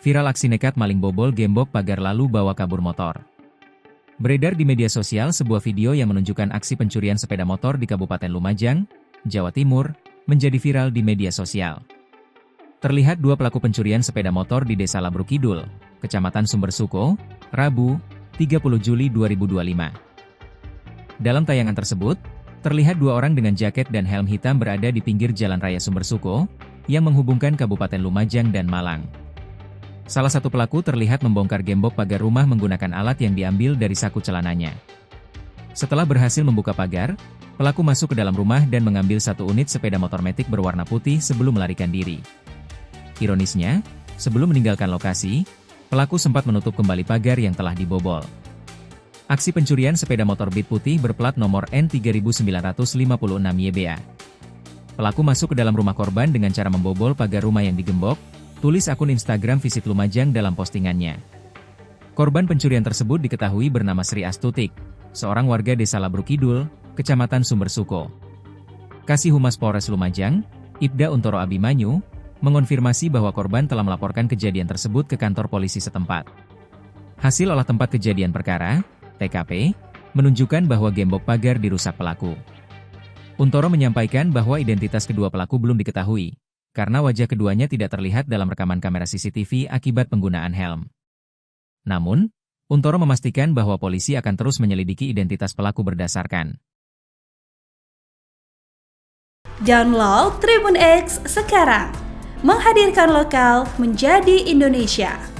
Viral aksi nekat maling bobol gembok pagar lalu bawa kabur motor. Beredar di media sosial sebuah video yang menunjukkan aksi pencurian sepeda motor di Kabupaten Lumajang, Jawa Timur, menjadi viral di media sosial. Terlihat dua pelaku pencurian sepeda motor di Desa Labruk Kidul, Kecamatan Sumbersuko, Rabu, 30 Juli 2025. Dalam tayangan tersebut, terlihat dua orang dengan jaket dan helm hitam berada di pinggir Jalan Raya Sumbersuko, yang menghubungkan Kabupaten Lumajang dan Malang. Salah satu pelaku terlihat membongkar gembok pagar rumah menggunakan alat yang diambil dari saku celananya. Setelah berhasil membuka pagar, pelaku masuk ke dalam rumah dan mengambil satu unit sepeda motor metik berwarna putih sebelum melarikan diri. Ironisnya, sebelum meninggalkan lokasi, pelaku sempat menutup kembali pagar yang telah dibobol. Aksi pencurian sepeda motor Beat putih berplat nomor N3956YBA. Pelaku masuk ke dalam rumah korban dengan cara membobol pagar rumah yang digembok, tulis akun Instagram Visit Lumajang dalam postingannya. Korban pencurian tersebut diketahui bernama Sri Astutik, seorang warga Desa Labruk Kidul, Kecamatan Sumbersuko. Kasih Humas Polres Lumajang, Ibda Untoro Abimanyu, mengonfirmasi bahwa korban telah melaporkan kejadian tersebut ke kantor polisi setempat. Hasil olah tempat kejadian perkara, TKP, menunjukkan bahwa gembok pagar dirusak pelaku. Untoro menyampaikan bahwa identitas kedua pelaku belum diketahui, karena wajah keduanya tidak terlihat dalam rekaman kamera CCTV akibat penggunaan helm. Namun, Untoro memastikan bahwa polisi akan terus menyelidiki identitas pelaku berdasarkan. Download Tribun X sekarang, menghadirkan lokal menjadi Indonesia.